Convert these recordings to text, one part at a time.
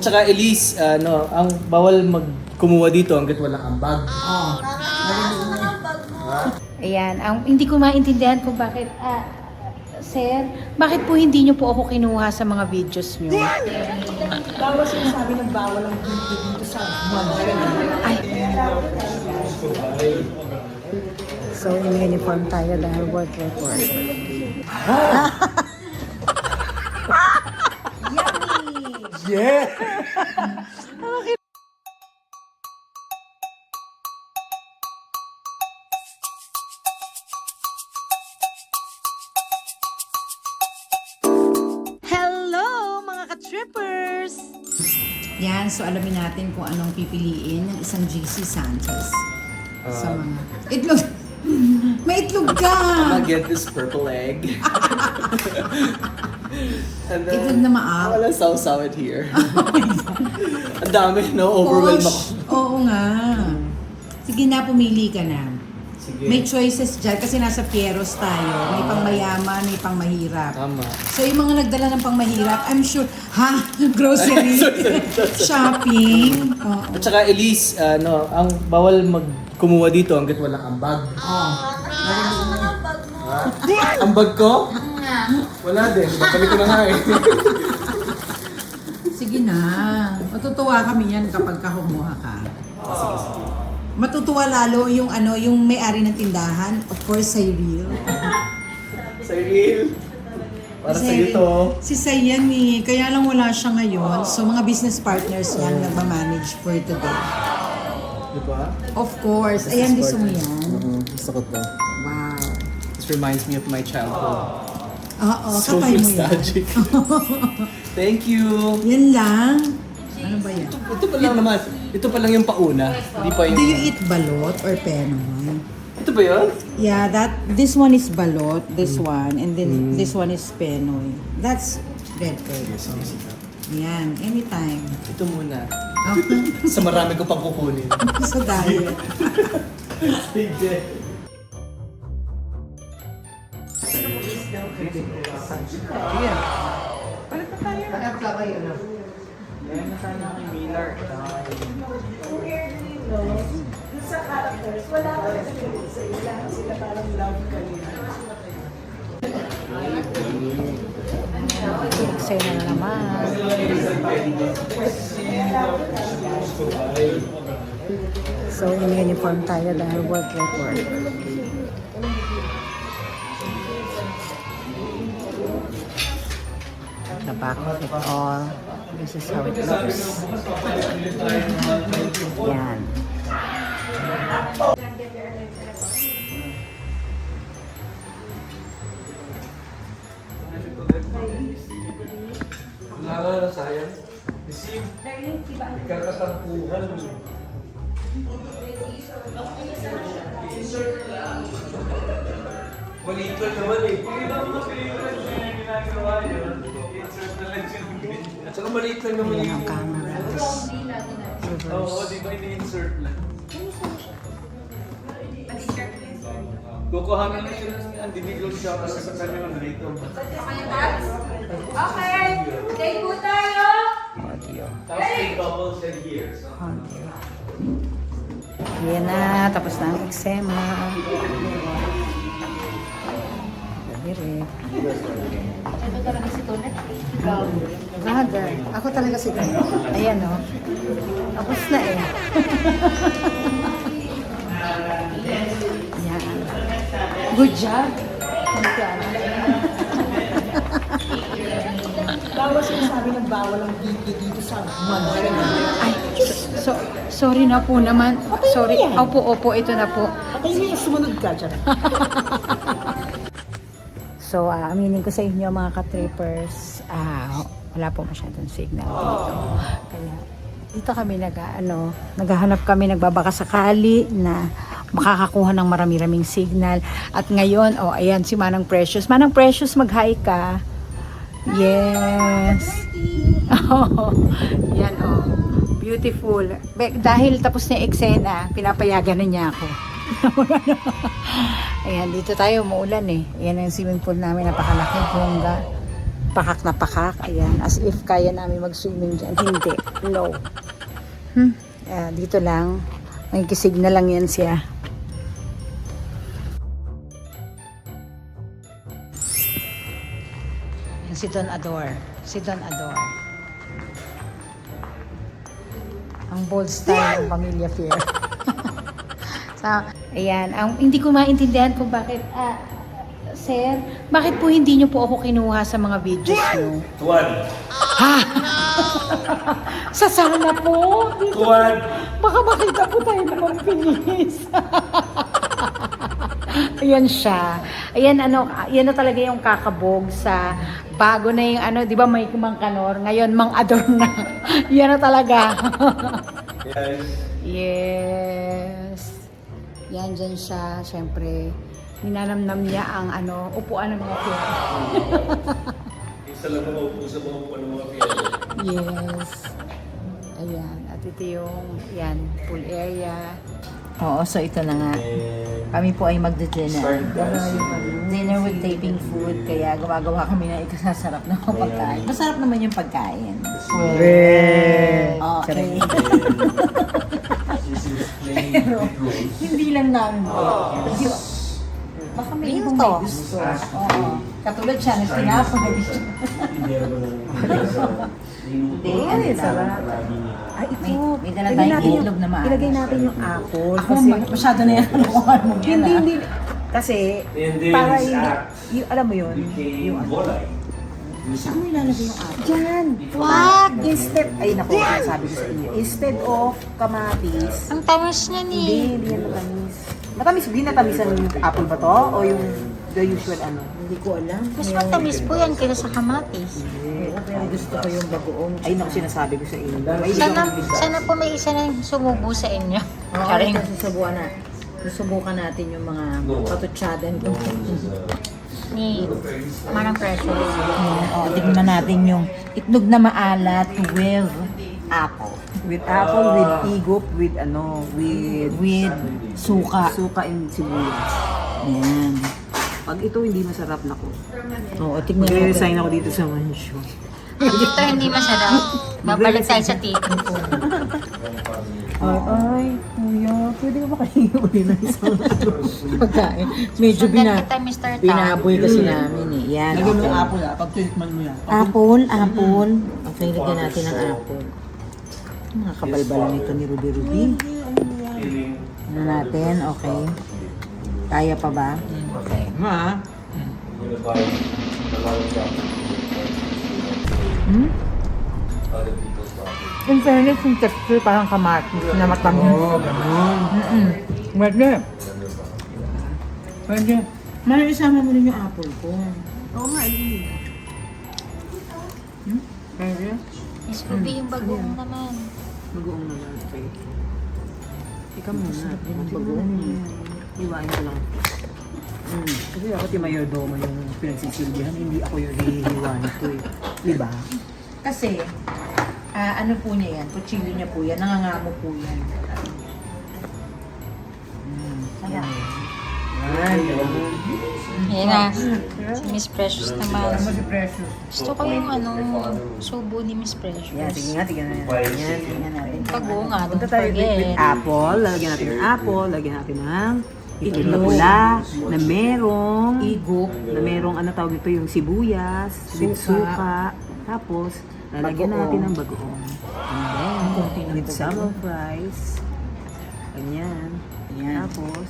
Tsaka Elise, ang bawal kumuha dito hanggat walang ambag. Ayan, hindi ko maintindihan kung bakit, sir, bakit po hindi nyo po ako kinuha sa mga videos nyo? Bawal sinasabi ng bawal ang video dito sa Ay. So, in uniform tayo dahil work. Yeah! Hello, mga ka-trippers! Yan, so alamin natin kung anong pipiliin ng isang GC Sanchez. Sa mga itlog. May itlog ka! I'll get this purple egg. And then, Itlog na maap. wala sausaw it here. Ang dami, no? Overwhelmed ako. Oo nga. Sige na, pumili ka na. Sige. May choices dyan kasi nasa Fieros tayo. May pang mayaman, may pang mahirap. Tama. So yung mga nagdala ng pang mahirap, I'm sure, grocery, shopping. Oo. At saka Elise, ang bawal kumuha dito hanggat walang ambag. Ha? Ambag ko? Wala din. Babalik ko na nga eh. Sige na. Matutuwa kami yan kapag kumuha ka. Matutuwa lalo yung yung may-ari ng tindahan, of course, Cyril. Cyril. Para sa iyo to. Si Sayan eh, kaya lang wala siya ngayon. So mga business partners yan nagmamanage for today. Di ba? Of course. Ayan, gusto mo yan. Gusto ko to. Wow. This reminds me of my childhood. Oo, So kapay mo yan. nostalgic. Thank you. Yan lang. Ano ba yan? Ito pa lang naman. Ito pa lang yung pauna. Hindi pa yung... Do you eat balot or penoy? Ito ba yun? Yeah, this one is balot, this one, and then this one is penoy. That's red curd. Yan, anytime. Ito muna. Okay. Sa marami ko pang kukunin. Sa diet. Sige. sa characters, wala ka rin sa lahat sila parang love kanina. Sa'yo na naman. So, in uniform tayo dahil work. The back of it all. This is how it looks. Yan. Wala na sayang. Isip. Ikakatampuhan. Balikan naman eh. Hindi naman mapilitan siya yung ginagawa yun. Insert na lang siya. At saka maliit lang naman Ayan yung... ang camera. Oo, di ba ini-insert lang? Kukuha na lang siya ng individual shot kasi sa kanya ng dito. Okay, take po tayo. Audio. Tapos may bubbles and here. Audio. Yan na. Tapos na ang eksema. Direk. Ito talaga si Tonet. Brother, ako talaga si Gano. Ayan o. Tapos na eh. Yan. Good job. Bawal sinasabi ng bawal ang video dito sa Ay, sorry na po naman. Sorry. Opo, ito na po. Patay niya, sumunod ka dyan. So, aminin ko sa inyo mga ka-trippers, wala po masyadong signal dito. Kaya, dito kami naghahanap kami, nagbabaka sakali na makakakuha ng marami-raming signal. At ngayon, ayan, si Manang Precious. Manang Precious, mag-hi ka. Yes. Yan, beautiful. Dahil tapos na yung eksena, pinapayagan na niya ako. Ayan, dito tayo, umuulan eh. Ayan ang swimming pool namin, napakalaki, bongga. pakak na pakak. Ayan, as if kaya namin mag-swimming dyan. Hindi. No. Dito lang. Nagkisig na lang yan siya. Yan si Don Ador. Si Don Ador. Ang bold style ng Pamilya Fair. So, ayan. Hindi ko maintindihan kung bakit, sir, bakit po hindi nyo po ako kinuha sa mga videos nyo? Tuwan. Sa sala po. Tuwan. Baka makita po tayo ng mga pinis. Ayan siya. Ayan yan na talaga yung kakabog sa bago na yung di ba may Mang Kanor, ngayon Mang Ador na. Yan na talaga. Yes. Yes. Yan dyan siya, syempre. Ninanamnam niya ang upuan ng mga fiel. Isa lang mga upo sa mga upuan ng mga fiel. Yes. Ayan. At ito yung, pool area. Oo, so ito na nga. Kami po ay magdi-dinner. Dinner with taping food, kaya gumagawa kami ng ikasasarap na pagkain. Masarap naman yung pagkain. Okay. Pero, hindi lang namin. Baka may ibang may gusto. Oo. Katulad siya, nagtinapay. Hindi, sarap. May dala tayong itlog na maalas. Ilagay natin yung apple. Ako, masyado na yan. Nakuhaan mo yan. Hindi. Kasi, And then, para this hindi, act alam mo yun, became Bolay. saan mo ilalagay yung apple? Diyan. What? Instead, ay naku, sabi ko sa inyo, instead of kamatis, Ang tamis niya ni. hindi yan matamis. Matamis, hindi natamis ang apple ba to? O yung the usual Hindi ko alam. Mas matamis po yan kaysa sa kamatis. Pero gusto ko yung bagoong. Ay naku, sinasabi ko sa inyo. Sana po may isa na sumubo sa inyo. Karing susubukan natin yung mga patutsadan ko. Ni Manang Precious. Tignan natin yung itlog na maalat with apple. With apple, with igop, with With suka. suka and sibuyas. Ayan. Pag ito hindi masarap na ko. Oo, tignan natin. Mag-resign ako dito sa mansion. Ito hindi masarap. Babalik tayo sa taping food. Ay, kuya, pwede ba kayo uli ng isang Pagkain. Medyo Sundan kita, Mr. Tang. binaboy kasi namin eh. Yan. Lagyan mo Okay. yung apple pag tinikman mo yan. Apple. Okay, lagyan natin ng apple. Mga kabalbalan nito ni Ruby Ruby. Feeling Ano natin? Okay. Kaya pa ba? Okay. unified, allowing them other people's property. In fairness, yung texture parang kamatis na matamis. Ganun. Pwede. Pwede. Mano, isama mo rin yung apple ko. Oo nga, yun. Pwede. Miss Ruby yung bagoong naman. Mag-uong naman. Okay. Ikaw muna. Yung bagoong. Iwain ko lang. Kasi ako yung mayordomo yung pinagsisilbihan. Hindi ako yung hihiwa nito eh. Diba? Kasi, ano po niya yan? Kutsilyo niya po yan. Nangangamo po yan. Ayan. Yan. Yan na. Si Miss Precious naman. Si Precious. Gusto ko yung subo ni Miss Precious. Yan, sige nga, tignan natin. Yan, tignan natin. Bagoong nga, Punta don't tayo with forget. apple. Lalagyan natin ng apple. Lagyan natin ng itlog na pula. Na merong Igop. na merong tawag nito yung sibuyas, with suka. Tapos, lalagyan natin ng bagoong. And then, with some rice. Ganyan. Ayan. Tapos,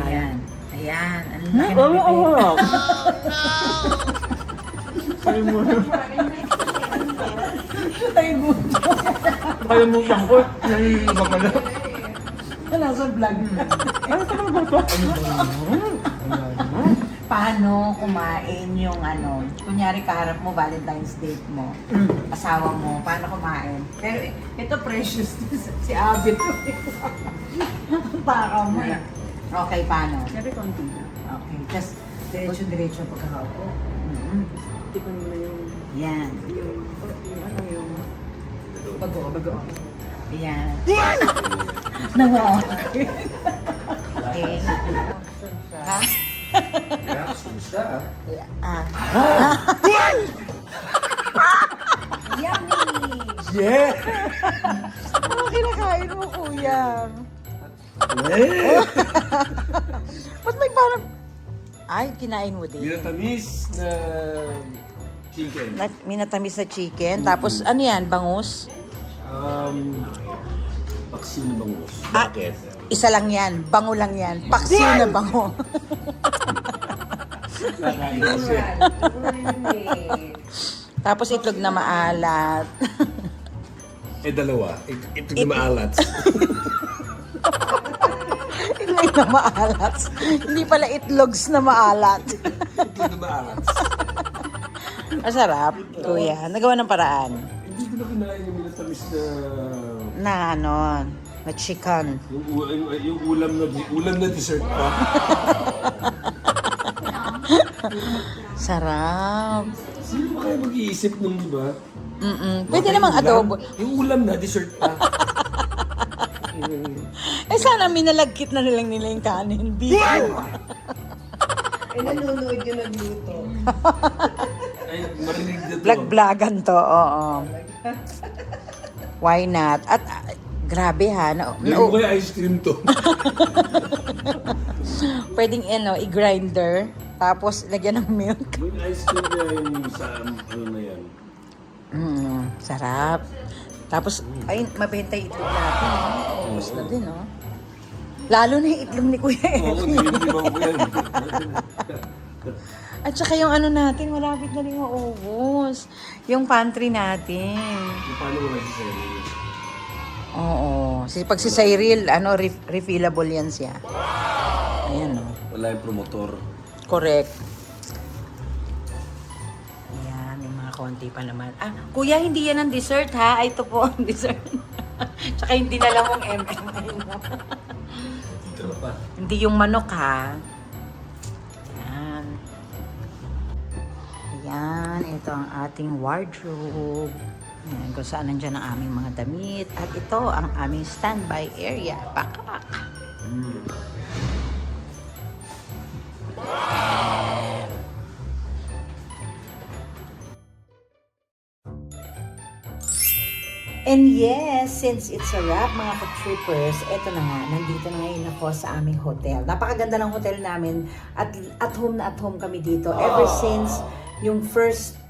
Ayan. Ayan. Ang laki ng bibig. Kalimutan ko. Naniniba pala. Nasa vlog. Paano kumain yung kunyari kaharap mo, Valentine's date mo, asawa mo, paano kumain? Pero ito precious, si Abit. Takaw mo eh. Okay, paano? Siyempre, konti na. Okay, just diretso-diretso pagkakaupo. Tikon mo na yung, Yan. yung bago. Yan. Nawa. Okay. Ha? Kaya susa Ah. Yummy! Yeah! Ano kinakain mo, kuya? Ba't may parang... Ay, kinain mo din. Minatamis na chicken. Minatamis na chicken. Tapos, ano yan? Bangus? Paksiw na bangus. Ah, isa lang yan. Bango lang yan. Paksiw na bango. Nakain ko siya. Tapos itlog na maalat. Dalawa. Ito na maalat. Itlog na maalat. Hindi pala itlogs na maalat. Ito na maalat. Masarap, kuya. Nagawa ng paraan. Hindi ko na kinain yung minatamis na... Na ano, na chicken. Yung ulam na dessert pa. Sarap. Sino ba kaya mag-iisip nung, di ba? Pwede namang adobo. Yung ulam na dessert pa. Eh sana minalagkit na nilang nila yung kanin. Biko. Nanonood yun nagluto. Ay, marinig na to. Vlog-vlogan to, oo. Why not? At grabe ha. Hindi mo kaya ice cream to. Pwedeng i-grinder. Tapos lagyan ng milk. Yung ice cream na yung sa ano na yan. Sarap. Tapos, ay, mabenta yung itlog natin. Ubus na din, no? Lalo na yung itlog ni Kuya Oo, Eric. hindi ba ko yan? At saka yung ano natin, malapit na rin maubos. Yung pantry natin. Paano mo nagsisayin? Oo. Pag si Cyril, refillable yan siya. Ayan, no? Wala yung promotor. Correct. Ayan, may mga konti pa naman. Ah, kuya, hindi yan ang dessert, ha? Ay, ito po ang dessert. Tsaka hindi na lang ang MMA mo. Ito pa. Hindi yung manok, ha? Ayan. Ayan, ito ang ating wardrobe. Ayan, kung saan nandyan ang aming mga damit. At ito ang aming standby area. Pakak. And yes, since it's a wrap mga ka-trippers, eto na nga, nandito na ngayon ako sa aming hotel. Napakaganda ng hotel namin at home na at home kami dito. Ever since yung first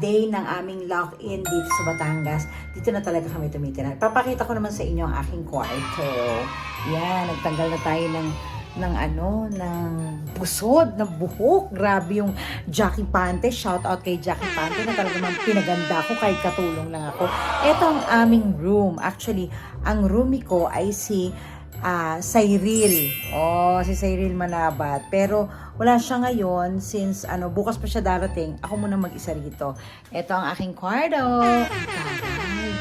day ng aming lock-in dito sa Batangas, dito na talaga kami tumitira. Papakita ko naman sa inyo ang aking kwarto. Yan, nagtanggal na tayo ng pusod, ng buhok. Grabe yung Jackie Pante. Shout out kay Jackie Pante na talaga man pinaganda ko kahit katulong lang ako. Ito ang aming room. Actually, ang roomie ko ay si Cyril. Si Cyril Manabat. Pero wala siya ngayon since bukas pa siya darating. Ako muna mag-isa rito. Ito ang aking kwarto. Taray.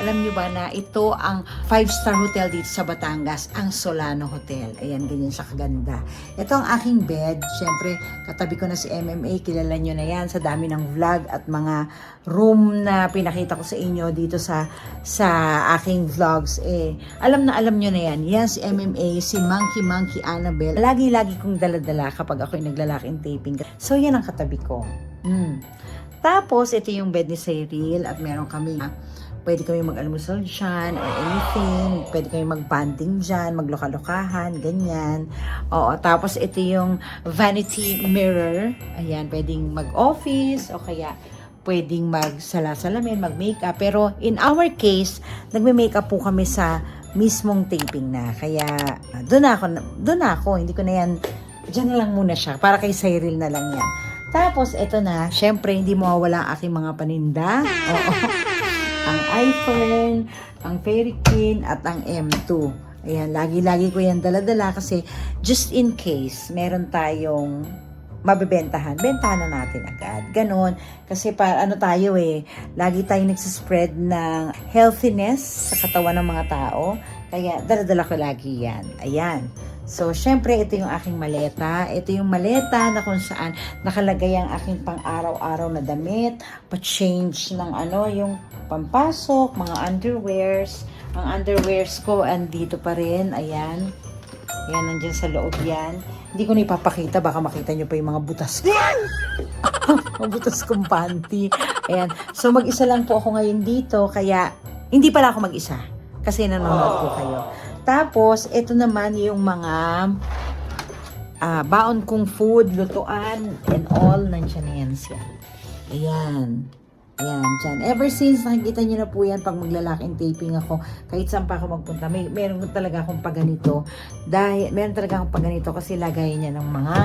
Alam niyo ba na ito ang 5-star hotel dito sa Batangas, ang Solano Hotel. Ayan, ganyan siya kaganda. Ito ang aking bed. Siyempre, katabi ko na si MMA. Kilala niyo na yan sa dami ng vlog at mga room na pinakita ko sa inyo dito sa aking vlogs. Alam niyo na yan. Yan si MMA, si Monkey Annabelle. Lagi-lagi kong daladala kapag ako'y naglalaking taping. So, yan ang katabi ko. Tapos, ito yung bed ni Cyril at meron kami pwede kami mag-almusal dyan or anything. Pwede kami mag-banding dyan, magloka-lokahan, ganyan. Oo, tapos ito yung vanity mirror. Ayan, pwedeng mag-office o kaya pwedeng mag-salasalamin, mag-makeup. Pero in our case, nagme-makeup po kami sa mismong taping na. Kaya doon ako. Hindi ko na yan, dyan na lang muna siya. Para kay Cyril na lang yan. Tapos, ito na, syempre, hindi mawawala ang aking mga paninda. Oo. Ang iPhone, ang Fairy Queen, at ang M2. Ayan, lagi-lagi ko yan dala-dala kasi just in case meron tayong mabebentahan, bentahan na natin agad. Ganon. Kasi tayo lagi tayong nagsispread ng healthiness sa katawan ng mga tao. Kaya dala-dala ko lagi yan. Ayan. So, syempre, ito yung aking maleta. Ito yung maleta na kung saan nakalagay ang aking pang-araw-araw na damit, pa-change ng yung pampasok, mga underwears. Ang underwears ko, andito pa rin. Ayan. Ayan, nandyan sa loob yan. Hindi ko na ipapakita, baka makita nyo pa yung mga butas. Mga butas kong panty. Ayan. So, mag-isa lang po ako ngayon dito, kaya hindi pala ako mag-isa. Kasi nanonood po kayo. Tapos, ito naman yung mga baon kong food, lutuan, and all. Nandiyan na yan siya. Ayan. Ayan, dyan. Ever since, nakikita nyo na po yan pag maglalak-in taping ako, kahit saan pa ako magpunta, meron talaga akong paganito. Meron talaga akong paganito kasi lagayin niya ng mga,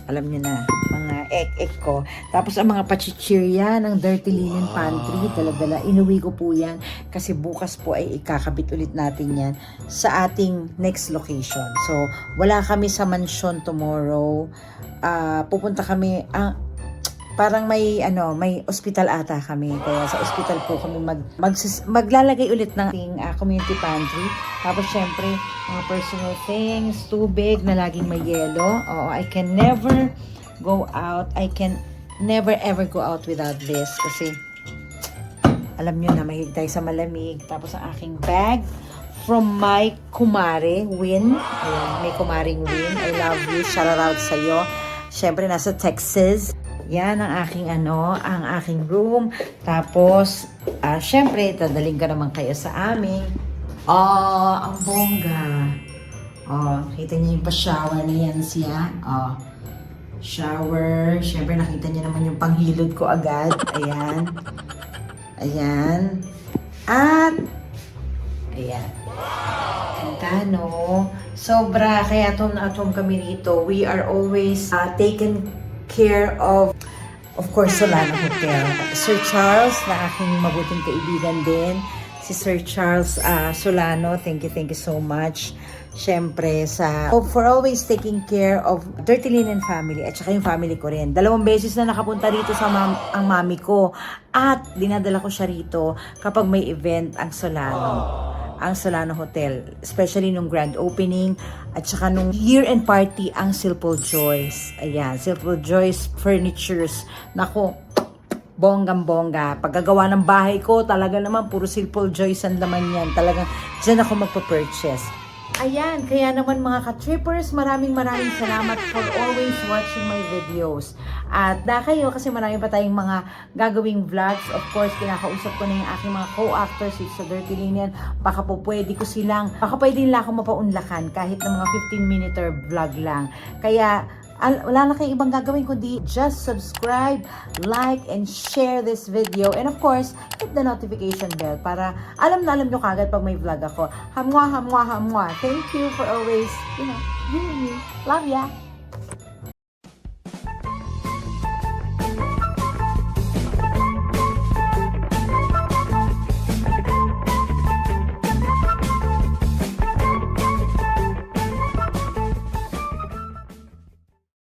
alam niyo na, mga ek-ek ko. Tapos ang mga pachichirya ng Dirty Linen Pantry, dala-dala, inuwi ko po yan kasi bukas po ay ikakabit ulit natin yan sa ating next location. So, wala kami sa mansion tomorrow. Pupunta kami, parang may ospital ata kami. Kaya sa ospital po kami maglalagay ulit ng ating community pantry. Tapos syempre, mga personal things, tubig na laging may yelo. Oo, I can never go out. I can never ever go out without this. Kasi alam nyo na, mahilig tayo sa malamig. Tapos ang aking bag from my kumare, Win. Ayan, may kumaring Win. I love you. Shout out sa'yo. Syempre, nasa Texas. Yan ang aking ang aking room. Tapos, syempre, dadaling ka naman kayo sa amin. Ang bongga. Kita niyo yung pa-shower na yan siya. Shower. Syempre, nakita niyo naman yung panghilod ko agad. Ayan. Ayan. At, ayan. Ganda, no? Sobra. Kaya atom na atom kami rito. We are always taken care of course, Solano Hotel. Sir Charles, na aking mabuting kaibigan din. Si Sir Charles Solano, thank you so much. Siyempre, for always taking care of Dirty Linen family at saka yung family ko rin. 2 beses na nakapunta rito sa ang mami ko at dinadala ko siya rito kapag may event ang Solano Hotel, especially nung grand opening at saka nung year-end party ang Silpul Joyce. Ayan, Silpul Joyce Furnitures. Nako, bonggang-bongga. Paggagawa ng bahay ko, talaga naman puro Silpul Joyce ang laman yan. Talagang dyan ako magpa-purchase. Ayan, kaya naman mga ka-trippers, maraming salamat for always watching my videos. At kayo, kasi marami pa tayong mga gagawing vlogs. Of course, kinakausap ko na yung aking mga co-actors sa Dirty Linen. Baka pwede nila akong mapaunlakan kahit na mga 15-minute vlog lang. Kaya, wala na kayong ibang gagawin kundi just subscribe, like, and share this video. And of course, hit the notification bell para alam nyo kagad pag may vlog ako. Hamwa. Thank you for always, viewing me. Love ya!